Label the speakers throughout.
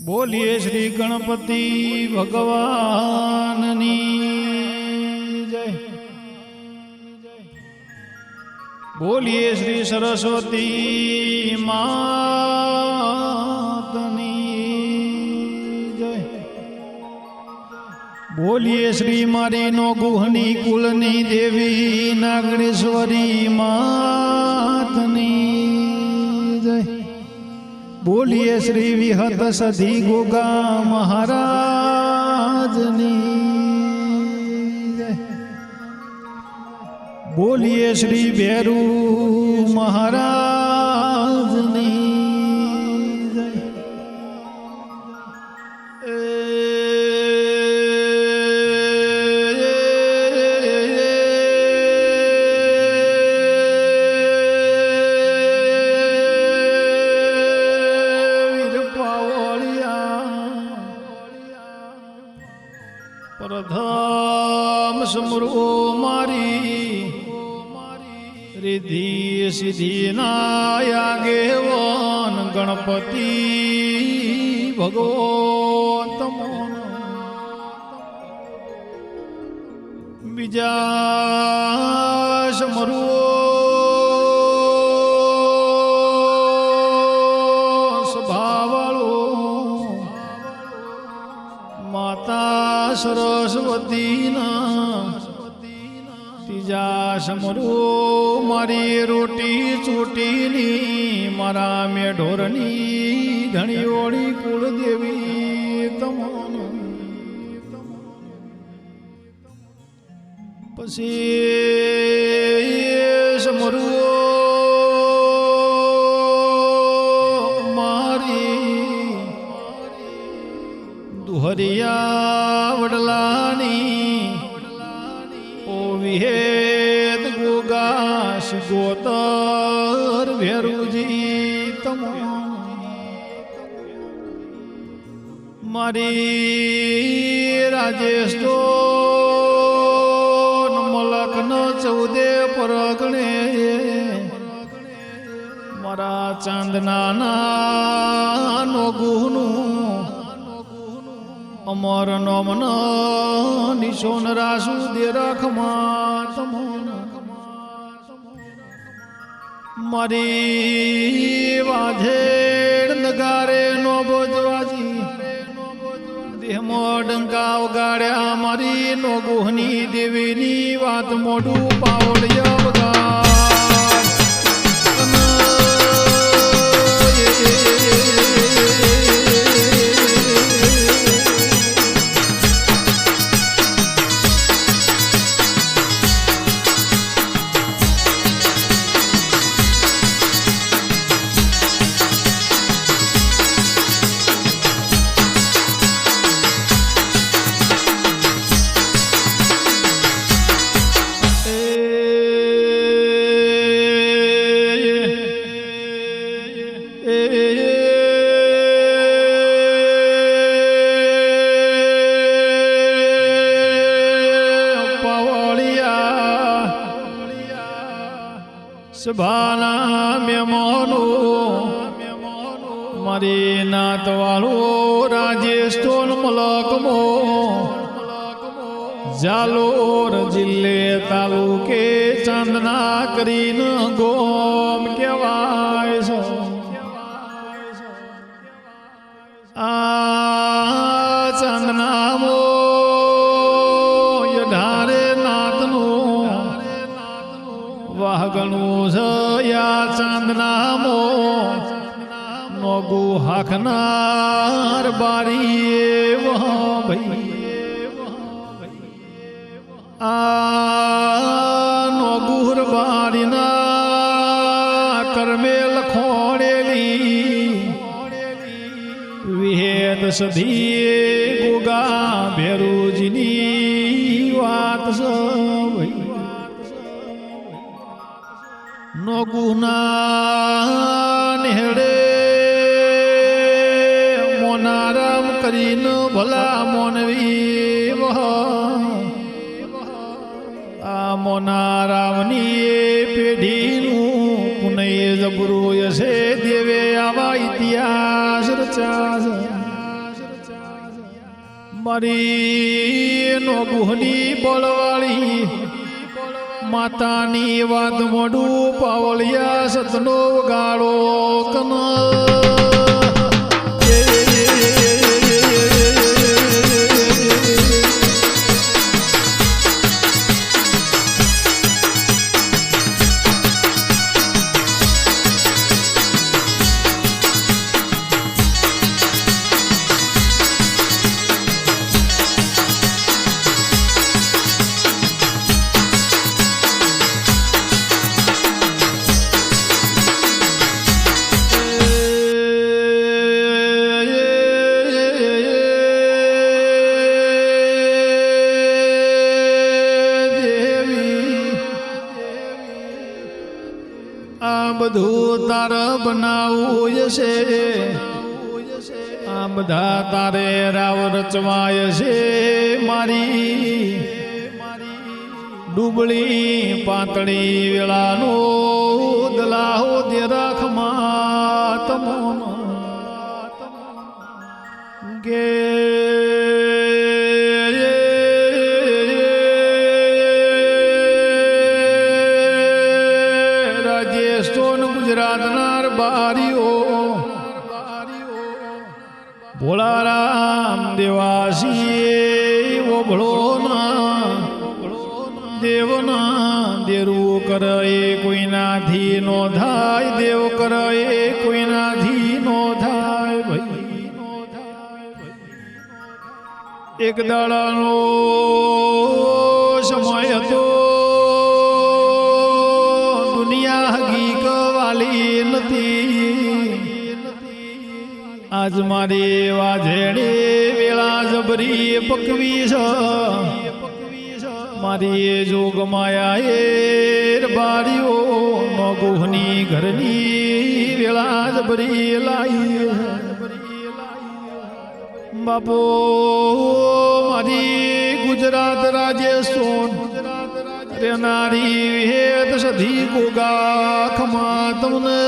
Speaker 1: બોલીએ શ્રી ગણપતિ ભગવાનની જય। બોલીએ શ્રી સરસ્વતી માતની જય। બોલીએ શ્રી મારી નો ગુહની કુલની દેવી નાગણેશ્વરી માતની જય। બોલીએ શ્રી વિહત સધી ગોગા મહારાજની જય। બોલીએ શ્રી ભેરુ મહારાજની જય। પ્રથમ સમરો મારી રિદ્ધિ સિદ્ધિ નાયાગેવન ગણપતિ ભગવત બીજા સમરો માતા સરસ્વતીના ત્રીજા સમરો મારી રોટી ચોટીની મારા મેઢોરની ધણીઓળી કુળદેવી તમોન પછી સમરો હરિયા વડલાની ઓ વિહેદ ગોગાશ ગોતર ભેરુજી તમો મારી રાજેશ તો મલકન 14 પરગણે મારા ચાંદના નો ગુહનું અમર નમન નિશોન રાસુ દે રખમા તમોન મારી વાધેડ નગારે નો બોજવાજી દેહમો ડંકા વગાડ્યા મારી નો ગુહની દેવીની વાત મોઢું પાવળ્ય વગા સભાના મહેમાનો મારી નાત વાળો રાજેશ તોલ મલકમો જાલોર જિલ્લે તાલુકે ચાંદના કરીને ગોમ કહેવાય છે આ ચાંદનામો યઢારે નાતનું વાહગણું છે યા ચાંદનામો નોગુ હાખનાર બારી ભાઈ આ નોગુર બારીના કર્મે લખોડેલી વિહેદ સધી ગોગા ભેરુજીની વાત છે ભાઈ નો ગુના નેહડે મોનારામ કરીને ભલા મોનવી આ મોનારામની પેઢીનું પુનઃ જબરું હશે દેવે આવા ઇતિહાસ રચા મારી નો ગુહની બોલવાળી માતાની વાત મોઢું પાવળિયા સતનો ગાળો કન બધું તાર બનાવું છે આ બધા તારે રાવ રચવાય છે મારી ડૂબળી પાતળી વેળાનો દલાહો દે રાખમાં તમો ગે ગુજરાતનાર બારીઓ ભોળારામ દેવાસી ઓભળો ના દેવના દેરું કરે કોઈનાથી નો થાય દેવ કરે કોઈનાથી નો થાય ભાઈ એક દાડાનો સમય હતો દુનિયા હકીક વાલી નથી આજ મારી વાજેડી વેળા જબરી પકવી છે મારી જોગ માયા એ બારીઓ નો ગુહની ઘરની વેળા જબરી લાઈ બાપો મારી ગુજરાત રાજ્યસ્તોન નારી વિહેત સધી ગોગા ખમા તમને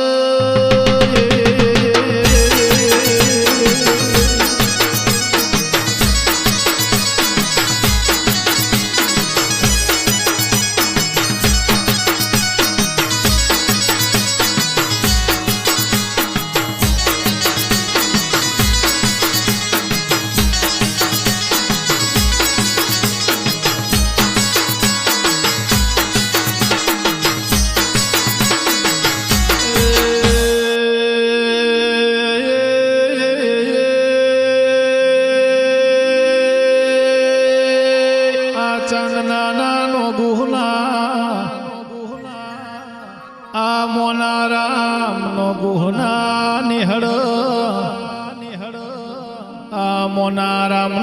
Speaker 1: ચાંદના ગુહના આ મોનારામ નો ગુહના નિહળ આ મોનારામ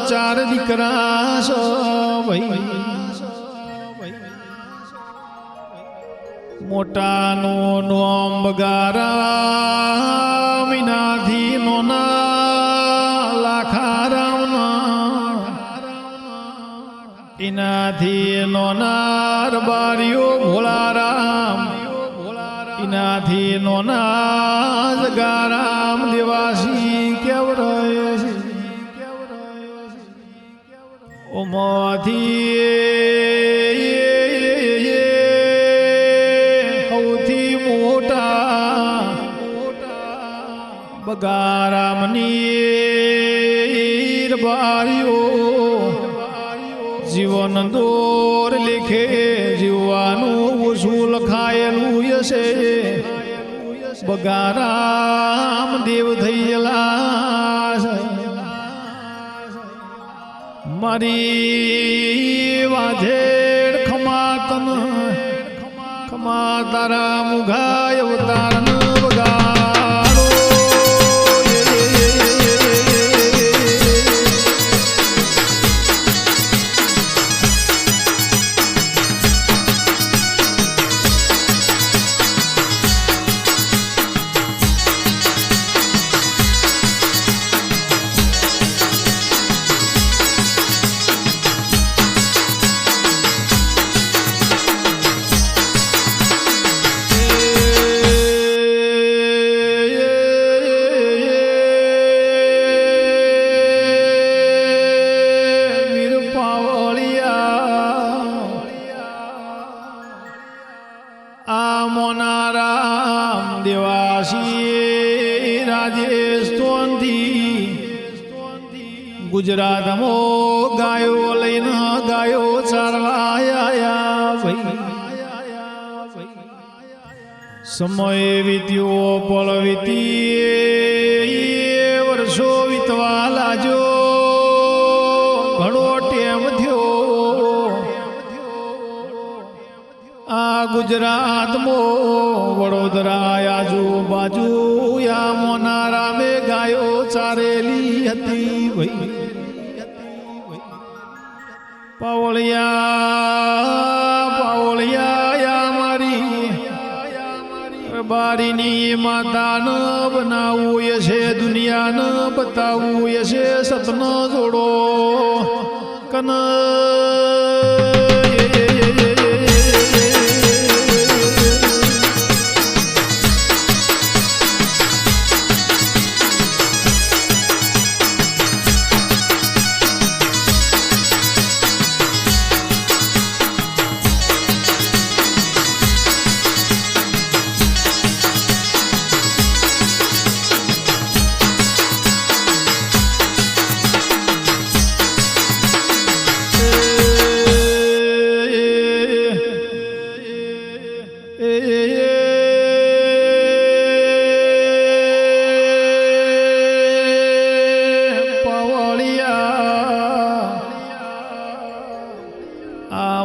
Speaker 1: ચાર દીકરા છો મોટાનું નોમ બગારામ વિનાથી નોના લાખારામ ઇનાથી નોનાર બારીઓ ભોળારામ ઇનાથી નોના જગારામ દેવાસી કેવરાય છે ઓમાંથી સૌથી મોટા બગારામની બારીઓ જીવન દોર લેખે જીવવાનું ઓછું લખાયેલું હશે બગારામ દેવ થયેલા મારી વાજેડ ખમાતન ખમા તારા મુઘાય અવતારન બગાડો રાજસ્થાનથી ગુજરાતમાં ગાયો લઈને ગાયો ચારવા આયા ભાઈ સમય વીત્યો પળ વીતી વર્ષો વીતવા લાજો ઘણો ટેમ થયો આ ગુજરાતમાં વડોદરા આજુબાજુ યા મોનારામે ગાયો ચારેલી હતી ભાઈ પાવળિયા યા મારી બારીની માતાન બનાવવું છે દુનિયાને બતાવવું છે સતન જોડો કન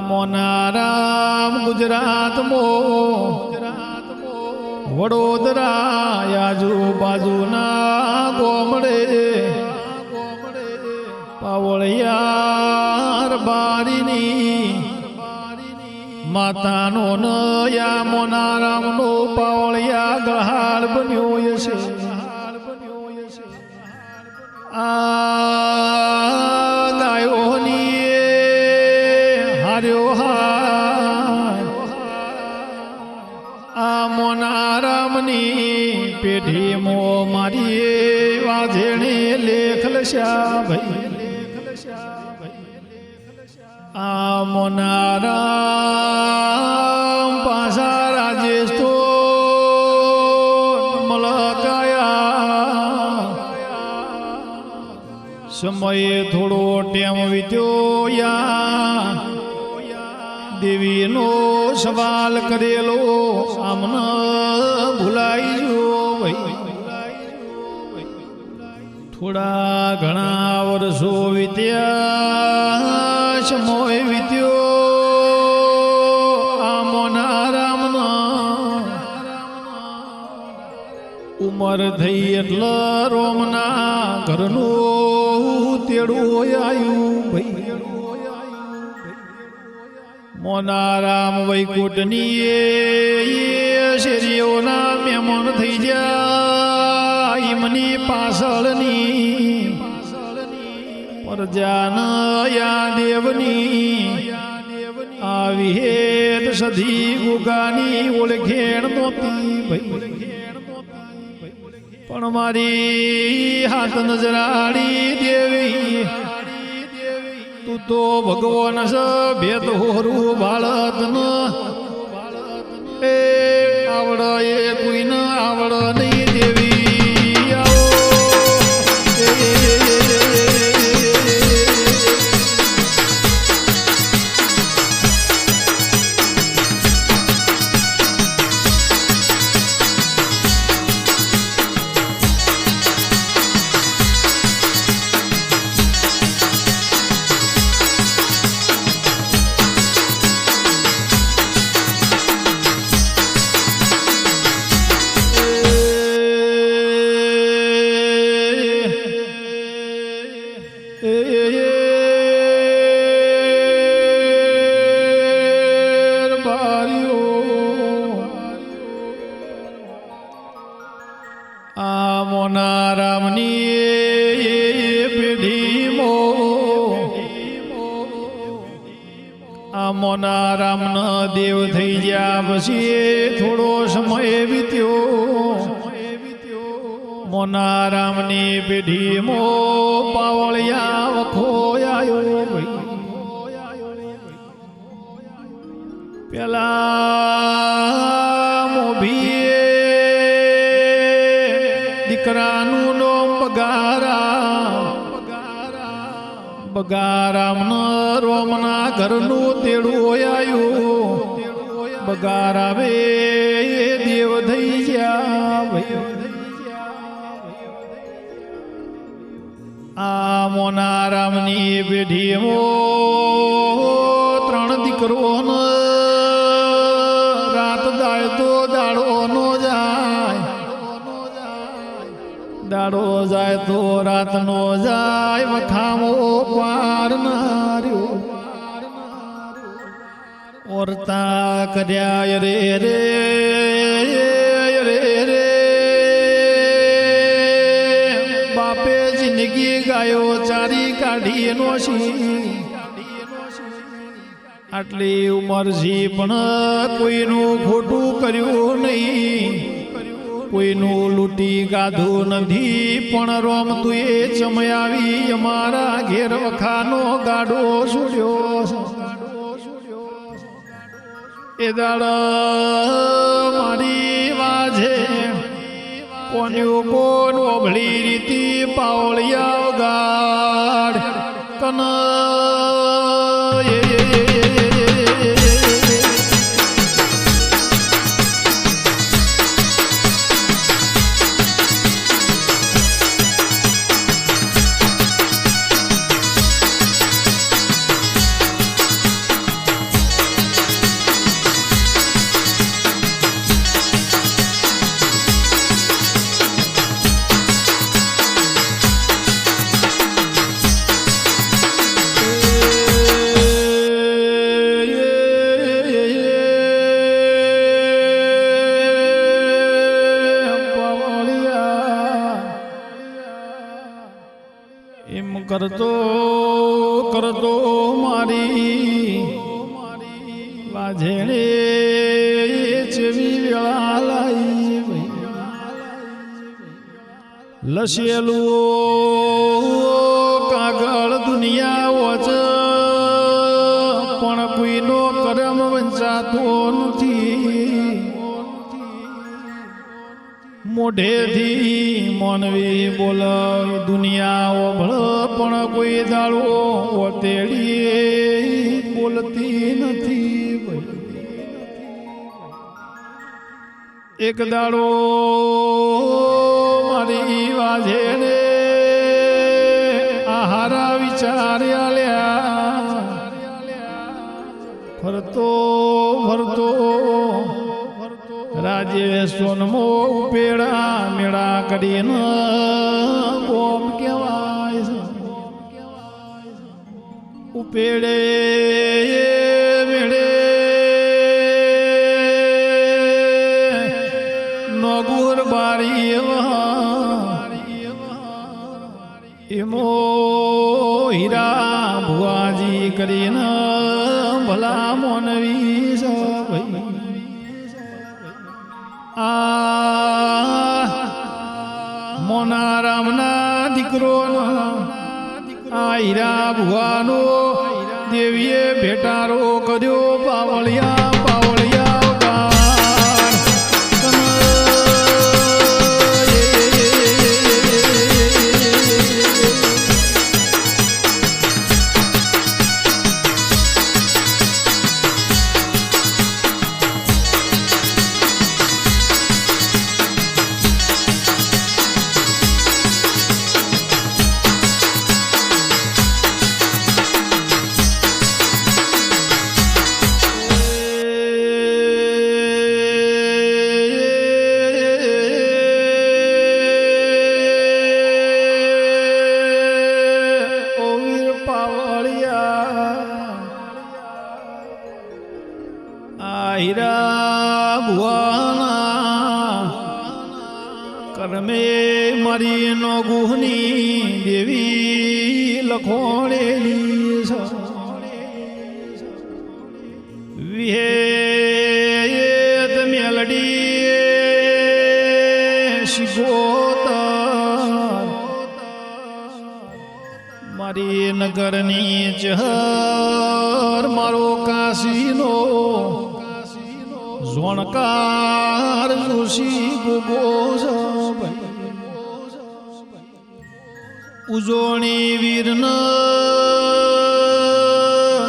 Speaker 1: મોનારામ ગુજરાતમાં વડોદરા આજુબાજુના ગોમડે પાવળિયાર બારીની માતાનો નયા મોનારામનો પાવળિયા ગહાડ બન્યો છે આ ગાયોની આ મોનારામની પેઢીમાં મારી વાજેણે લેખ લસ્યા ભાઈ આ મોનારામ પાસા રાજસ્થાન મલકાયા સમયે થોડો ટેમ વીત્યો યા દેવીનો સવાલ કરેલો આમને ભૂલાઈ જો ભાઈ થોડા ઘણા વર્ષો વીત્યા સમય વીત્યો આ મોનારામના ઉંમર થઈ એટલે રોમના ઘરનું તેડું આવ્યું ભાઈ મોનારામ વૈકુંઠની શેરીઓના મહેમાન થઈ જાય એમની પાછળની પ્રજાના યા દેવની આવી હેત સધી ગુગાની ઓળખેણ નહોતી ભાઈ પણ મારી હાથ નજરાડી દેવી તું તો ભગવાન છે ભેદ હોરું બાળત ન એ આવડ એ કોઈ ન આવડ નહીં દેવી આવો આ મોનારામની પેઢીમાં આ મોનારામના દેવ થઈ ગયા પછી થોડો સમય વીત્યો મોનારામની પેઢીમાં પાવળિયા વખો આવ્યો પેલા મોભી દીકરાનું એનું નામ બગારામ રોમના ઘરનું તેડું આયું બગારાવે દેવ થઈ ગયા આ મોનારામની પેઢીમાં 3 દીકરો રાત દાય તો દાડો નો જાય દાડો જાય તો રાત નો જાય વખામો પાર નાર્યો ઓરતા કર્યા રે રે રે રે બાપે જિંદગી ગાયો ચારી કાઢી નો આટલી ઉંમર છે પણ કોઈનું ખોટું કર્યું નહીં કોઈનું લૂંટી ગાધું નથી પણ રોમ તું એ ચમયાવી અમારા ઘેર વખાનો ગાડો છોડ્યો એ દાડા મારી વાજે કોન્યું કોન ઓભળી રીતી પાવળિયા ગાડ કન કરતો કરતો મારી વાજેણે ચેવી વેળા લાઈ લસેલું કાગળ દુનિયા વચ પણ કોઈનો કરમ વંચાતો નથી મોઢેથી મોનવી બોલાય દુનિયા ઓભળ પણ કોઈ દાડો ઓતેડી બોલતી નથી એક દાડો મારી વાજેને આહારા વિચાર્યા લ્યા ફરતો ફરતો રાજેશ સોનમો ઉપેડા મેળા કરીને બોમ કહેવાય ઉપેડે મેળે નગુર બારી એમો હીરા ભુવાજી કરીને ભલા મોનવી ભાઈ મોનારામના દીકરો આ હીરા ભુવાનો દેવીએ ભેટારો કર્યો પાવળિયા પાવળિયા હીરા ભુવાના કરમે મારી નો ગુહની દેવી લખોણેલી વિહેત મેલડી શિગોતર મારી નગરની ચહર મારો કાશીનો ઝોણકાર જોશી ગોગો ઉજોણી વીરન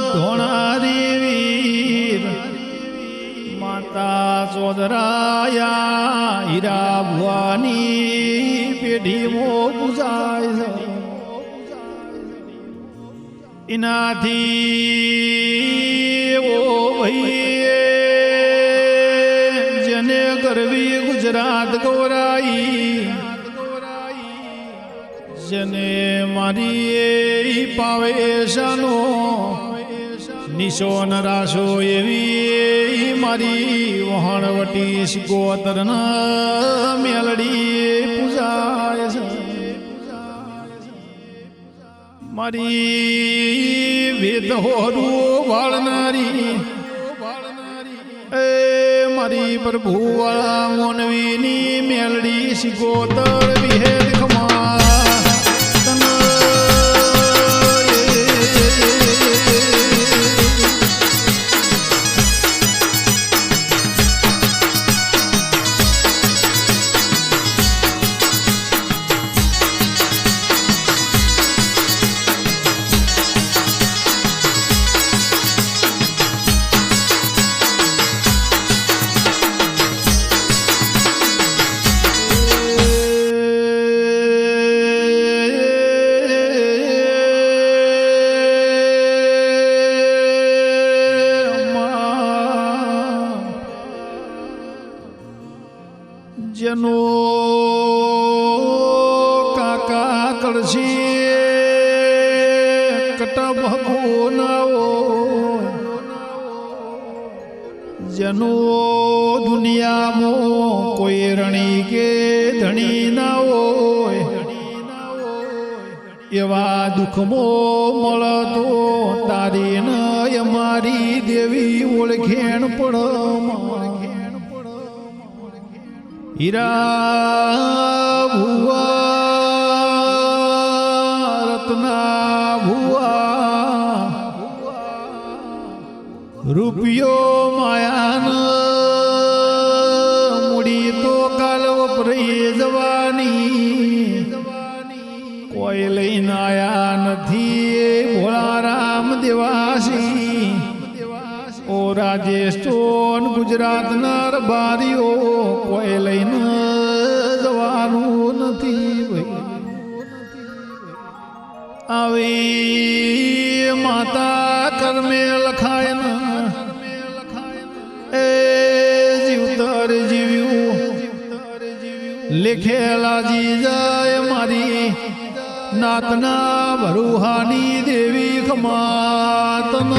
Speaker 1: ધોણારી વીર માતા ચોદરાયા હીરા ભુવાની પેઢીમો પૂજાય છે એનાથી ઓ ભાઈ જેને ગરવી ગુજરાત ગૌરાઈ જને મારી પાવેશાનો નિશોન રાશો એવી મારી વહાણવટી શિકોતરના મેલડી પૂજાય છે મારી વેદહોરું વાળનારી એ મારી પ્રભુવાળા મોનવીની મેલડી શિકોતર વિહેદ ખમા જેનો કાકા કળશી કટા ભગો ના હોય જેનો દુનિયામાં કોઈ રણી કે ધણી ના હોય એવા દુઃખમાં મળતો તારી ન અમારી દેવી ઓળખેણ પડ હીરા ભુવા રત્ના ભુવા રૂપિયો માયાન મૂડી તો કાલ વપરાઈ જવાની કોઈ લઈને આયા નથી ભોળા રામ દેવાસી ઓ રાજેશ ચોન ગુજરાતના રબારીઓ કોઈ લઈને જવાનું નથી આવી માતા કર્મે લખાય ને એ જીવતર જીવ્યું લેખેલા જી જાય મારી નાતના ભરુહાની દેવી ખમાતન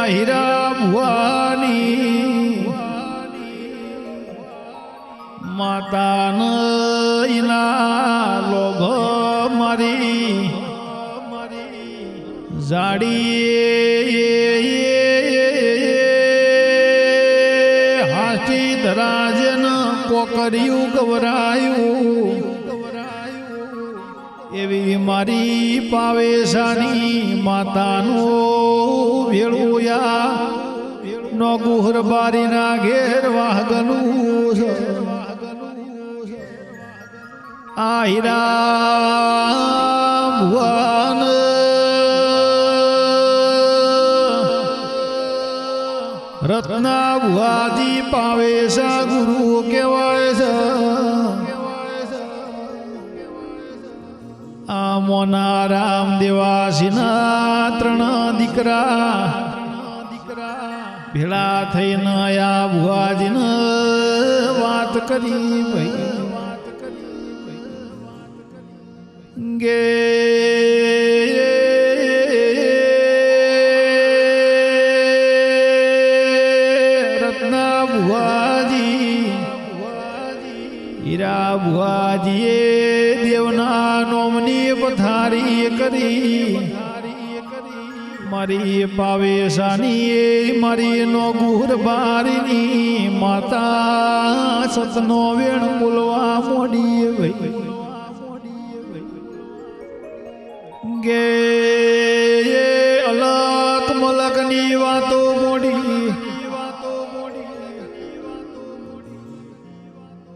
Speaker 1: હીરા ભુવાની માતા નઈના લોભ મારી જાડી હાથી ધરાજન કોકર્યું ગવરાયું એવી મારી પાવેશાની માતાનો ભેળુયા નો ગુહર બારીના ઘેર વાહગનું આ હીરા ભુવન રત્ના ભુવાજી પાવેશા ગુરુ કહેવાય છે આ મોના રામ દેવાસીના ત્રણ દીકરા ભેળા થઈને આયા ભુવાજીને વાત કરી ભાઈ ગે દેવના ભુવાજી હીરા ભુવાજીએ દેવના નોમની પથારી કરી મારી પાવેશાની મારી નો ગુર બારીની માતા સતનો વેણ બોલવા મોડી ભાઈ ગે અલક મલકની વાતો મોડી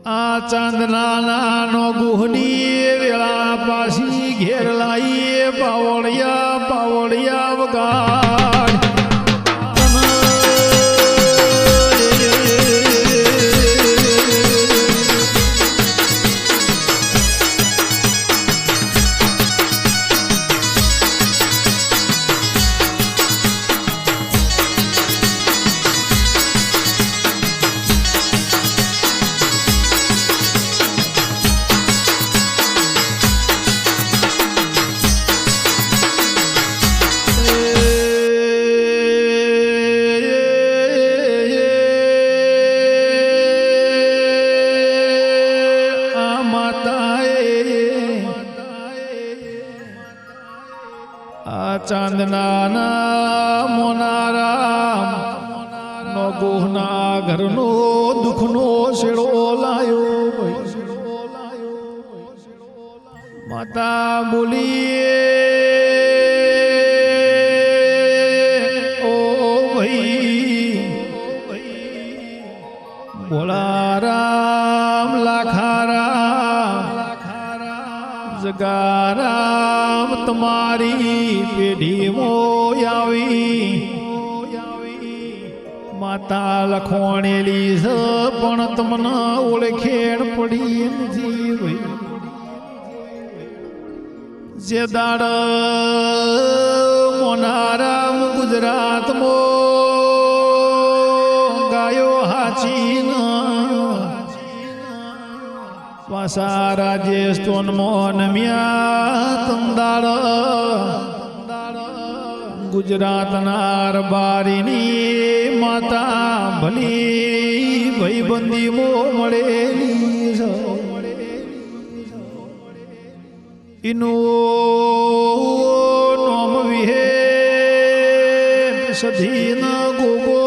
Speaker 1: આ ચાંદના નાનો ગુહની વેળા પાછી ઘેર લાઈએ પાવળિયા પાવળિયા વગાડ ચાંદના મોનારામ નો ગોહના ઘરનો દુઃખનો શેડો લાયો માતા બોલીએ ઓ ભાઈ ભોળા રામ લાખારામ જગારામ તમારી પેઢી મોયાવી માતા લખવાણેલી છે પણ તમને ઓળખેણ પડી નથી જે દાડ મોનારામ ગુજરાતમાં ગાયો હાચી પાસા રાજસ્થાનમાં નમ્યા તંદાળ ગુજરાતના રબારીની માતા ભલી ભાઈબંધીમાં મળેલી છે એનું નામ વિહે સધીન ગોગો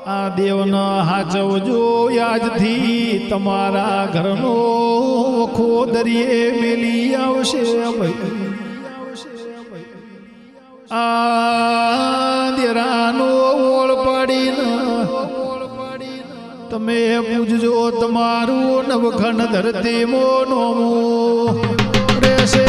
Speaker 1: આ દેવના હાચવજો યાદથી તમારા ઘરનો વખો દરિયે મેલી આવશે ભાઈ આ દેરાનો ઓળ પાડીને તમે પૂજજો તમારું નવખંડ ધરતીમાં નોમું રહેશે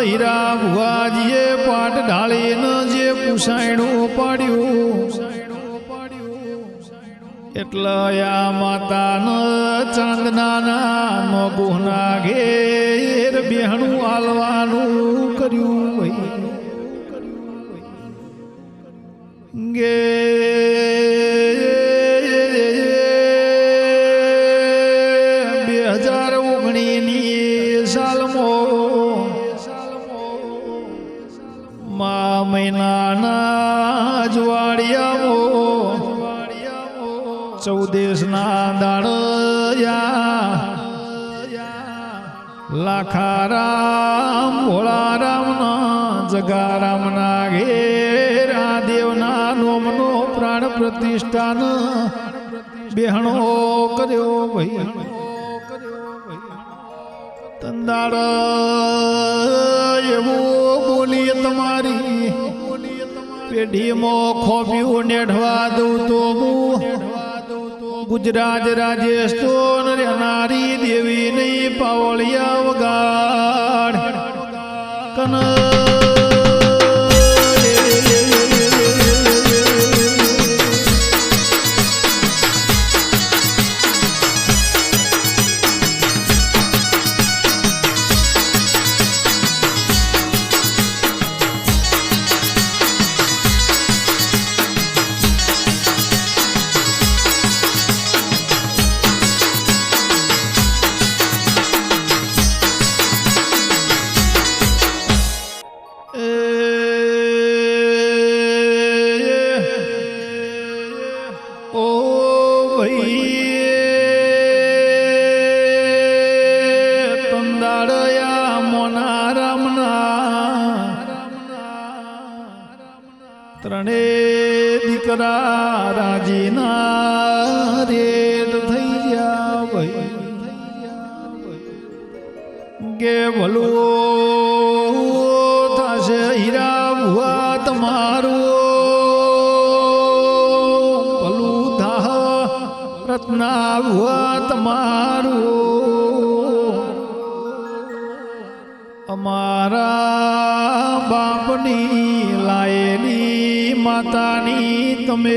Speaker 1: હીરા ભુવાજીએ પાટ ઢાળીને જે પુસાયણું પાડ્યું એટલે આ માતાને ચાંદના નો ગોહના ઘેર બેહણું આલવાનું કર્યું ગે 2019 સાલમાં મા મહિનાના અજવાળિયામાં 14 દાડયા લાખારામ ભોળારામના જગારામના ઘેરા દેવના નોમનો પ્રાણ પ્રતિષ્ઠાન બેહણો કર્યો ભાઈ તંદાળ એવું બોલીએ તમારી પેઢીમાં ખોપ્યું નેઢવા દઉં તો હું ગુજરાત રાજેશ તો નારી દેવી નહીં પાવળિયા વગાડ કન ત્રણે દીકરા રાજીના રેટ થઈ ગયા ભાઈ કે ભલું થશે હીરા ભુવા તમારું ભલું થાહ રત્ના ભુવા તમારું અમારા બાપની લાયેલી માતાની તમે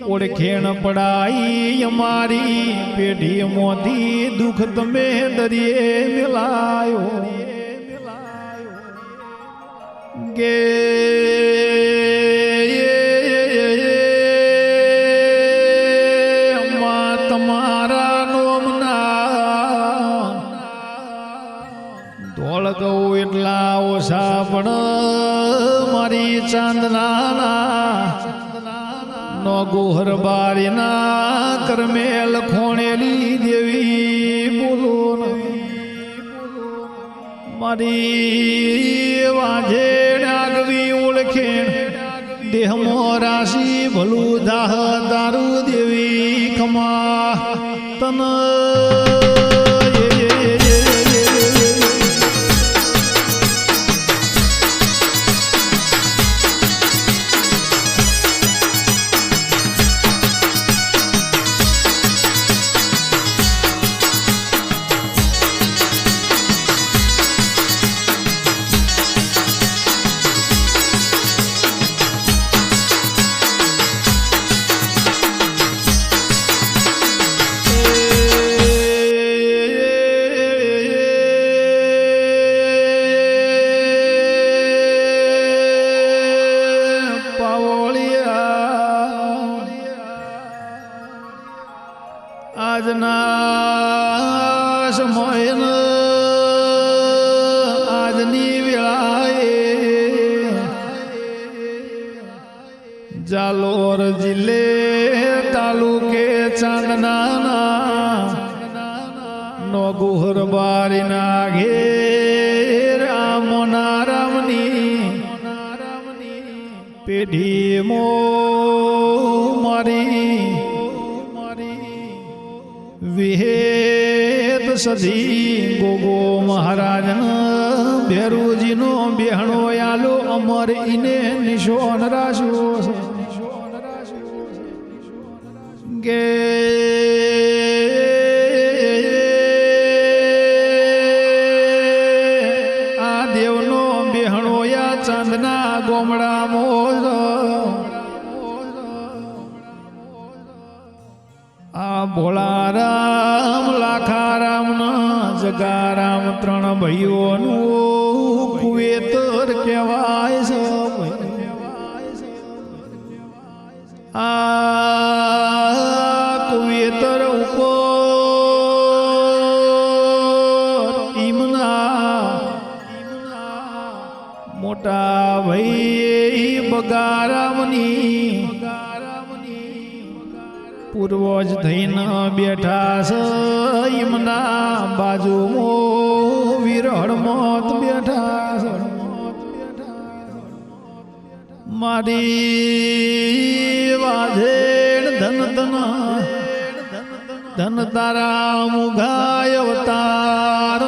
Speaker 1: ઓળખેણ પડાઈ અમારી પેઢી મોથી દુઃખ તમે દરિયે મિલાયો ગે તમારા નોમના ધોળ ગૌ એટલા ઓછા પણ મારી ચાંદના નો ગોહર બારીના કરમેલ ખોણેલી દેવી બોલો મારી વાજેડ આગવી ઓળખેણ દેહમો રાશિ ભલું દાહ દારૂ દેવી ખમા તન આજના સમયન આજની વેળાએ જાલોર જિલ્લે તાલુકે ચાંદનાના નો ગુહર બારીના ઘેર આમોના રામની પેઢી મો મારી વિહેત સધી ગોગો મહારાજ ભેરુજીનો બેહણો આલો અમર ઈને નિશોન રાશ્યો ગે આ દેવનો બેહણો યા ચાંદના ગોમડા મોજ આ ભોળારામ લાખારામ જગારામ ત્રણ ભાઈઓનું કુવેતર કહેવાય છે આ કુવેતર ઉપર ઈમના મોટા ભાઈ બગારામની પૂર્વજ થઈને બેઠા છે એમના બાજુમાં વિરહળ મોત બેઠા છે મારી વાજેણ ધન ધન ધન તારા મુગાય અવતાર